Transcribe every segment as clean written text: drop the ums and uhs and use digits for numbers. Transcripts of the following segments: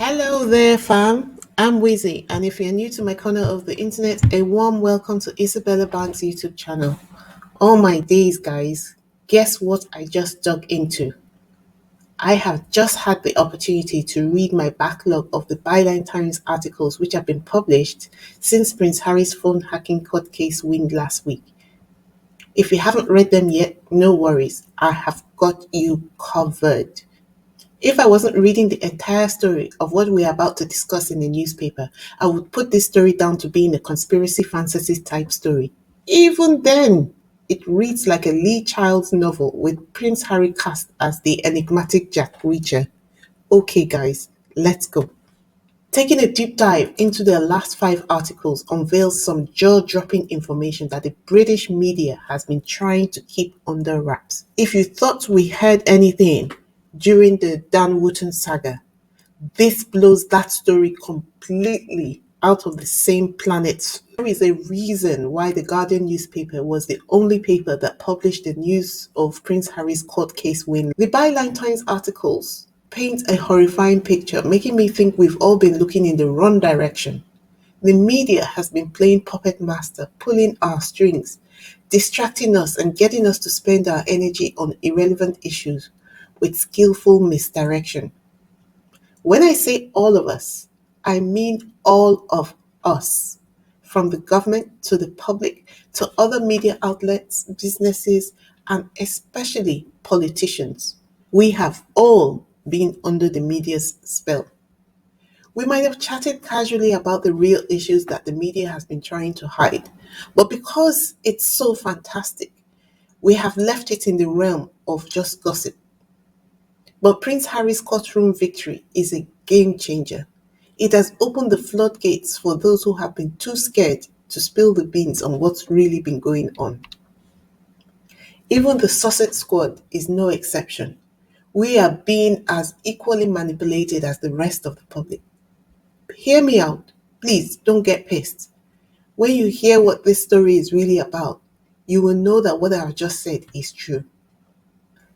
Hello there, fam. I'm Wizzy, and if you're new to my corner of the internet, a warm welcome to Isabella Banks YouTube channel. Oh my days, guys. Guess what I just dug into? I have just had the opportunity to read my backlog of the Byline Times articles which have been published since Prince Harry's phone hacking court case win last week. If you haven't read them yet, no worries. I have got you covered. If I wasn't reading the entire story of what we're about to discuss in the newspaper, I would put this story down to being a conspiracy fantasy type story. Even then, it reads like a Lee Child's novel with Prince Harry cast as the enigmatic Jack Reacher. Okay, guys, let's go. Taking a deep dive into the last five articles unveils some jaw dropping information that the British media has been trying to keep under wraps. If you thought we heard anything during the Dan Wootton saga, this blows that story completely out of the same planet. There is a reason why the Guardian newspaper was the only paper that published the news of Prince Harry's court case win. The Byline Times articles paint a horrifying picture, making me think we've all been looking in the wrong direction. The media has been playing puppet master, pulling our strings, distracting us and getting us to spend our energy on irrelevant issues with skillful misdirection. When I say all of us, I mean all of us, from the government to the public to other media outlets, businesses, and especially politicians. We have all been under the media's spell. We might have chatted casually about the real issues that the media has been trying to hide, but because it's so fantastic, we have left it in the realm of just gossip. But Prince Harry's courtroom victory is a game changer. It has opened the floodgates for those who have been too scared to spill the beans on what's really been going on. Even the Sussex squad is no exception. We are being as equally manipulated as the rest of the public. Hear me out. Please don't get pissed. When you hear what this story is really about, you will know that what I have just said is true.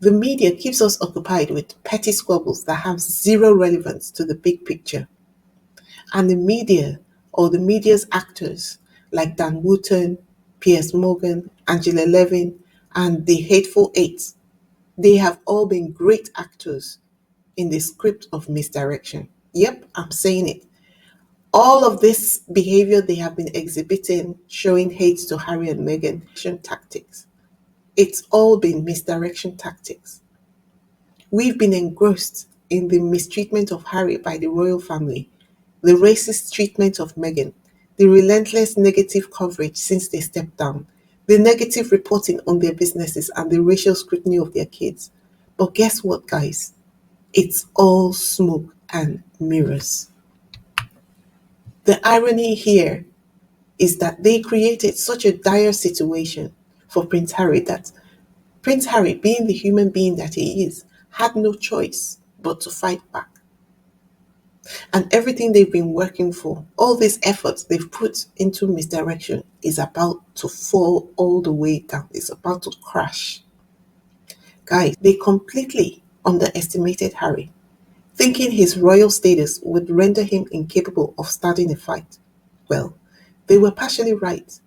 The media keeps us occupied with petty squabbles that have zero relevance to the big picture. And the media, or the media's actors, like Dan Wootton, Piers Morgan, Angela Levin, and the Hateful Eight, they have all been great actors in the script of misdirection. Yep, I'm saying it. All of this behavior they have been exhibiting, showing hate to Harry and Meghan, tactics. It's all been misdirection tactics. We've been engrossed in the mistreatment of Harry by the royal family, the racist treatment of Meghan, the relentless negative coverage since they stepped down, the negative reporting on their businesses, and the racial scrutiny of their kids. But guess what, guys? It's all smoke and mirrors. The irony here is that they created such a dire situation for Prince Harry that Prince Harry, being the human being that he is, had no choice but to fight back. And everything they've been working for, all these efforts they've put into misdirection, is about to fall all the way down. It's about to crash. Guys, they completely underestimated Harry, thinking his royal status would render him incapable of starting a fight. Well, they were partially right.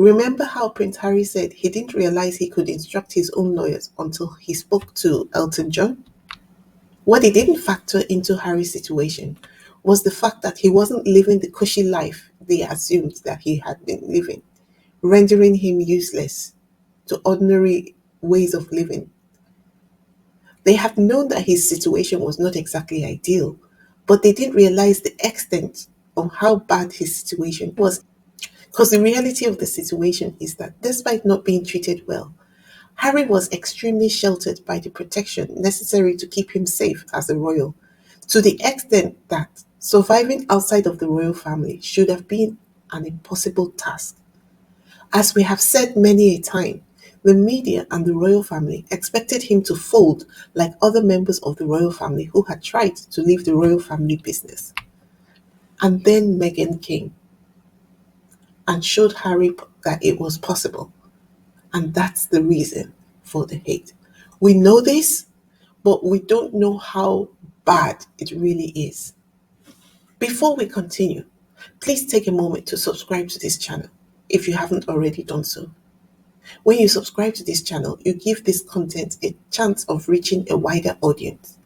Remember how Prince Harry said he didn't realize he could instruct his own lawyers until he spoke to Elton John? What he didn't factor into Harry's situation was the fact that he wasn't living the cushy life they assumed that he had been living, rendering him useless to ordinary ways of living. They had known that his situation was not exactly ideal, but they didn't realize the extent of how bad his situation was. Because the reality of the situation is that despite not being treated well, Harry was extremely sheltered by the protection necessary to keep him safe as a royal, to the extent that surviving outside of the royal family should have been an impossible task. As we have said many a time, the media and the royal family expected him to fold like other members of the royal family who had tried to leave the royal family business. And then Meghan came and showed Harry that it was possible. And that's the reason for the hate. We know this, but we don't know how bad it really is. Before we continue, please take a moment to subscribe to this channel if you haven't already done so. When you subscribe to this channel, you give this content a chance of reaching a wider audience.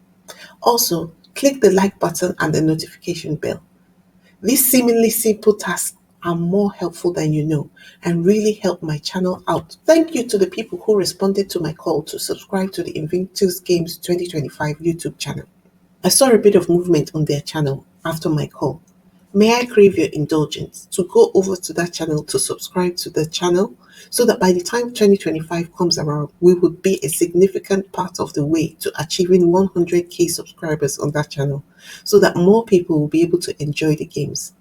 Also, click the like button and the notification bell. These seemingly simple tasks are more helpful than you know and really help my channel out. Thank you to the people who responded to my call to subscribe to the Invictus Games 2025 YouTube channel. I saw a bit of movement on their channel after my call. May I crave your indulgence to go over to that channel to subscribe to the channel so that by the time 2025 comes around, we would be a significant part of the way to achieving 100k subscribers on that channel so that more people will be able to enjoy the games.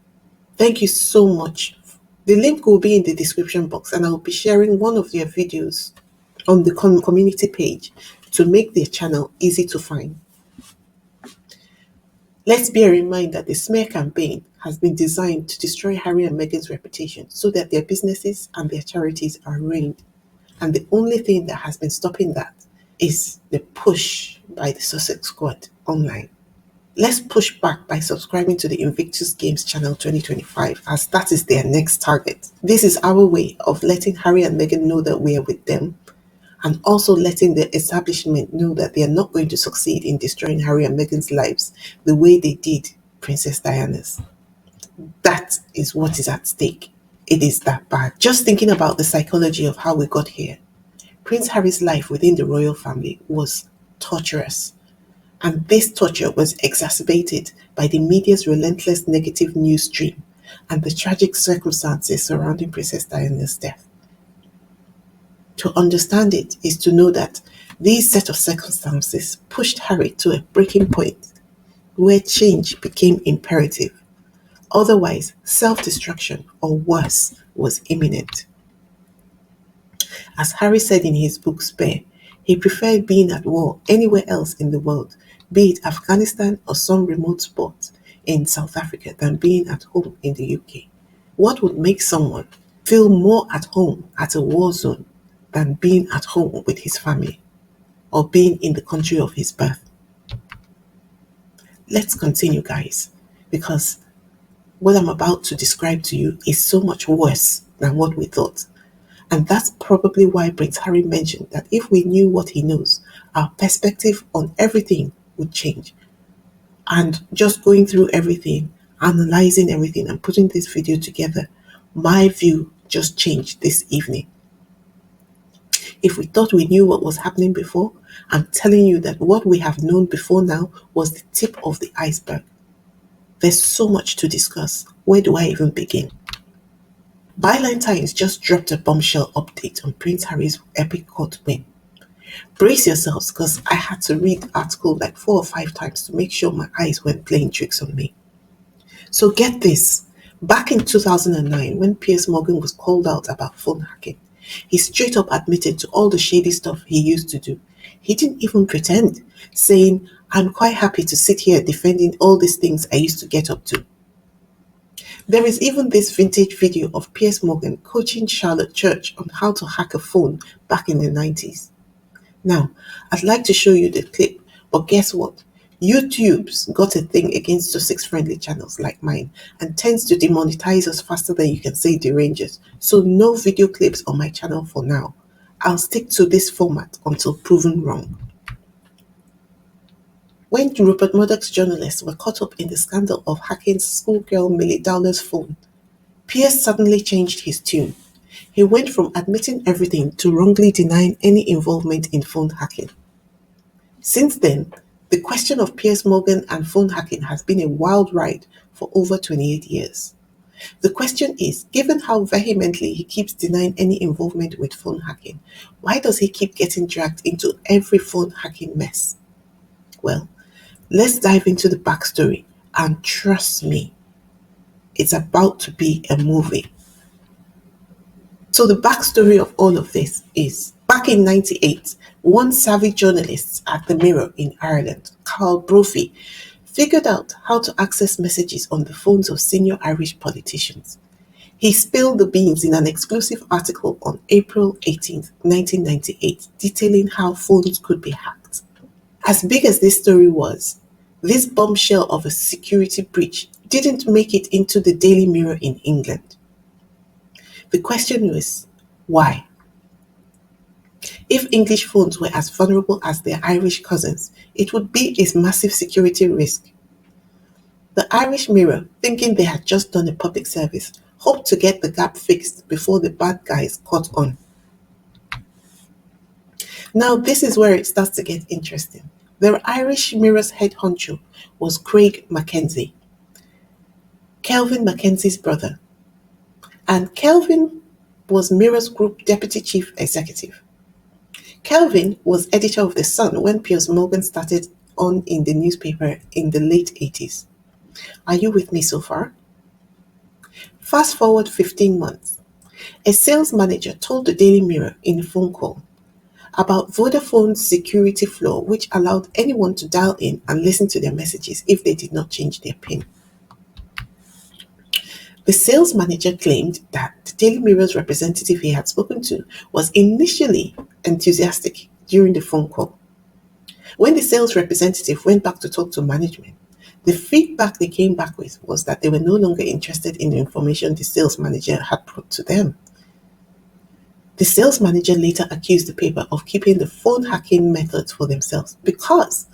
Thank you so much. The link will be in the description box and I'll be sharing one of their videos on the community page to make their channel easy to find. Let's bear in mind that the smear campaign has been designed to destroy Harry and Meghan's reputation so that their businesses and their charities are ruined. And the only thing that has been stopping that is the push by the Sussex Squad online. Let's push back by subscribing to the Invictus Games channel 2025 as that is their next target. This is our way of letting Harry and Meghan know that we are with them and also letting the establishment know that they are not going to succeed in destroying Harry and Meghan's lives the way they did Princess Diana's. That is what is at stake. It is that bad. Just thinking about the psychology of how we got here. Prince Harry's life within the royal family was torturous. And this torture was exacerbated by the media's relentless negative news stream and the tragic circumstances surrounding Princess Diana's death. To understand it is to know that these set of circumstances pushed Harry to a breaking point where change became imperative. Otherwise, self-destruction or worse was imminent. As Harry said in his book Spare, he preferred being at war anywhere else in the world, be it Afghanistan or some remote spot in South Africa, than being at home in the UK. What would make someone feel more at home at a war zone than being at home with his family or being in the country of his birth? Let's continue, guys, because what I'm about to describe to you is so much worse than what we thought. And that's probably why Prince Harry mentioned that if we knew what he knows, our perspective on everything would change. And just going through everything, analyzing everything, and putting this video together, my view just changed this evening. If we thought we knew what was happening before, I'm telling you that what we have known before now was the tip of the iceberg. There's so much to discuss. Where do I even begin? Byline Times just dropped a bombshell update on Prince Harry's epic court win. Brace yourselves, because I had to read the article like 4 or 5 times to make sure my eyes weren't playing tricks on me. So get this. Back in 2009, when Piers Morgan was called out about phone hacking, he straight up admitted to all the shady stuff he used to do. He didn't even pretend, saying, "I'm quite happy to sit here defending all these things I used to get up to." There is even this vintage video of Piers Morgan coaching Charlotte Church on how to hack a phone back in the 90s. Now, I'd like to show you the clip, but guess what? YouTube's got a thing against Sussex-friendly channels like mine and tends to demonetize us faster than you can say derangers. So no video clips on my channel for now. I'll stick to this format until proven wrong. When Rupert Murdoch's journalists were caught up in the scandal of hacking schoolgirl Millie Dowler's phone, Piers suddenly changed his tune. He went from admitting everything to wrongly denying any involvement in phone hacking. Since then, the question of Piers Morgan and phone hacking has been a wild ride for over 28 years. The question is, given how vehemently he keeps denying any involvement with phone hacking, why does he keep getting dragged into every phone hacking mess? Well, let's dive into the backstory, and trust me, it's about to be a movie. So the backstory of all of this is, back in 98, one savvy journalist at the Mirror in Ireland, Carl Brophy, figured out how to access messages on the phones of senior Irish politicians. He spilled the beans in an exclusive article on April 18, 1998, detailing how phones could be hacked. As big as this story was, this bombshell of a security breach didn't make it into the Daily Mirror in England. The question was, why? If English phones were as vulnerable as their Irish cousins, it would be a massive security risk. The Irish Mirror, thinking they had just done a public service, hoped to get the gap fixed before the bad guys caught on. Now, this is where it starts to get interesting. The Irish Mirror's head honcho was Craig Mackenzie, Kelvin Mackenzie's brother, and Kelvin was Mirror's group deputy chief executive. Kelvin was editor of The Sun when Piers Morgan started on in the newspaper in the late 80s. Are you with me so far? Fast forward 15 months. A sales manager told the Daily Mirror in a phone call about Vodafone's security flaw, which allowed anyone to dial in and listen to their messages if they did not change their PIN. The sales manager claimed that the Daily Mirror's representative he had spoken to was initially enthusiastic during the phone call. When the sales representative went back to talk to management, the feedback they came back with was that they were no longer interested in the information the sales manager had brought to them. The sales manager later accused the paper of keeping the phone hacking methods for themselves because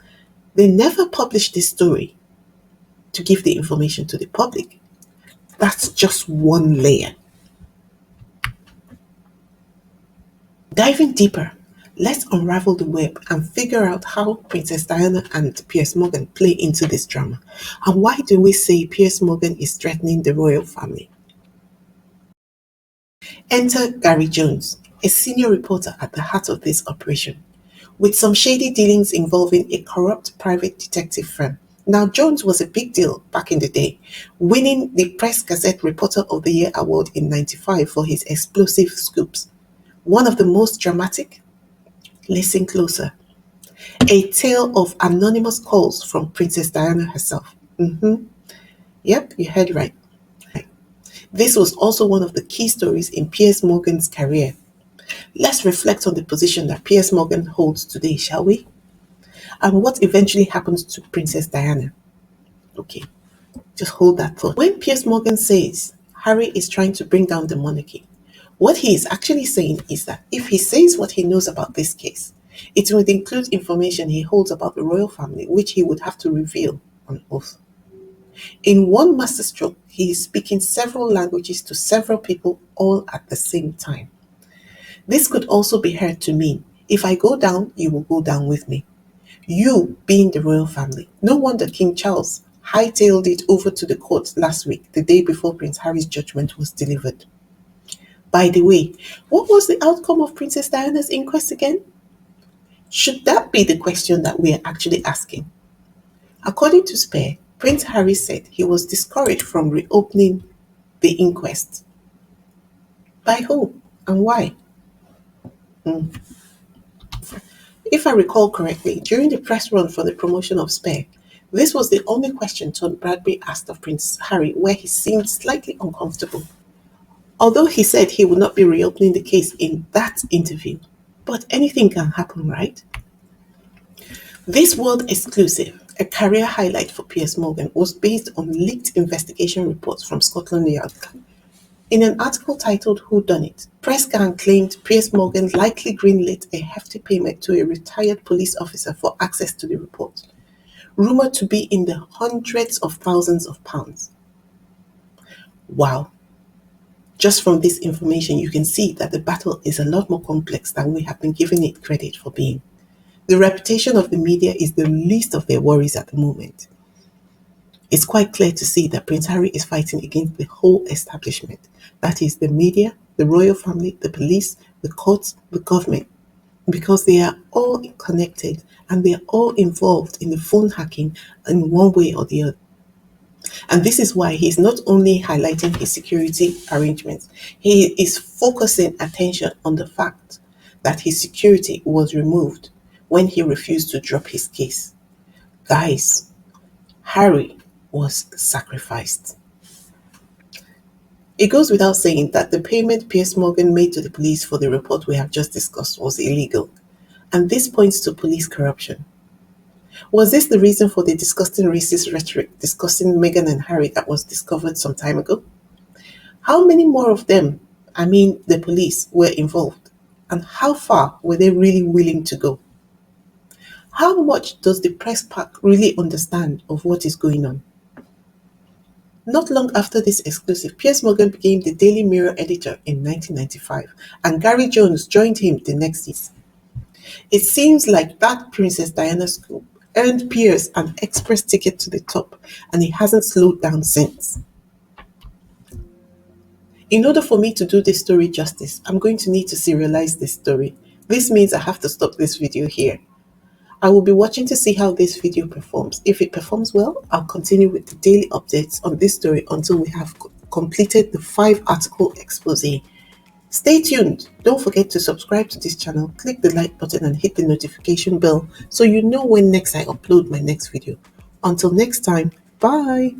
they never published this story to give the information to the public. That's just one layer. Diving deeper, let's unravel the web and figure out how Princess Diana and Piers Morgan play into this drama. And why do we say Piers Morgan is threatening the royal family? Enter Gary Jones, a senior reporter at the heart of this operation, with some shady dealings involving a corrupt private detective firm. Now, Jones was a big deal back in the day, winning the Press Gazette Reporter of the Year award in '95 for his explosive scoops. One of the most dramatic? Listen closer. A tale of anonymous calls from Princess Diana herself. Yep, you heard right. This was also one of the key stories in Piers Morgan's career. Let's reflect on the position that Piers Morgan holds today, shall we? And what eventually happens to Princess Diana. Okay, just hold that thought. When Piers Morgan says Harry is trying to bring down the monarchy, what he is actually saying is that if he says what he knows about this case, it would include information he holds about the royal family, which he would have to reveal on oath. In one masterstroke, he is speaking several languages to several people all at the same time. This could also be heard to mean, if I go down, you will go down with me. You being the royal family. No wonder King Charles hightailed it over to the court last week, the day before Prince Harry's judgment was delivered. By the way, what was the outcome of Princess Diana's inquest again? Should that be the question that we are actually asking? According to Spare, Prince Harry said he was discouraged from reopening the inquest. By whom and why? If I recall correctly, during the press run for the promotion of Spare, this was the only question Tom Bradbury asked of Prince Harry where he seemed slightly uncomfortable. Although he said he would not be reopening the case in that interview. But anything can happen, right? This world exclusive, a career highlight for Piers Morgan, was based on leaked investigation reports from Scotland Yard. In an article titled Who Done It, Press Gang claimed Piers Morgan likely greenlit a hefty payment to a retired police officer for access to the report, rumored to be in the hundreds of thousands of pounds. Wow. Just from this information, you can see that the battle is a lot more complex than we have been giving it credit for being. The reputation of the media is the least of their worries at the moment. It's quite clear to see that Prince Harry is fighting against the whole establishment. That is the media, the royal family, the police, the courts, the government, because they are all connected and they are all involved in the phone hacking in one way or the other. And this is why he's not only highlighting his security arrangements, he is focusing attention on the fact that his security was removed when he refused to drop his case. Guys, Harry was sacrificed. It goes without saying that the payment Piers Morgan made to the police for the report we have just discussed was illegal, and this points to police corruption. Was this the reason for the disgusting racist rhetoric discussing Meghan and Harry that was discovered some time ago? How many more of them, I mean the police, were involved? And how far were they really willing to go? How much does the press pack really understand of what is going on? Not long after this exclusive, Piers Morgan became the Daily Mirror editor in 1995, and Gary Jones joined him the next year. It seems like that Princess Diana scoop earned Piers an express ticket to the top, and he hasn't slowed down since. In order for me to do this story justice, I'm going to need to serialize this story. This means I have to stop this video here. I will be watching to see how this video performs. If it performs well, I'll continue with the daily updates on this story until we have completed the 5-article expose. Stay tuned. Don't forget to subscribe to this channel, click the like button and hit the notification bell so you know when next I upload my next video. Until next time, bye.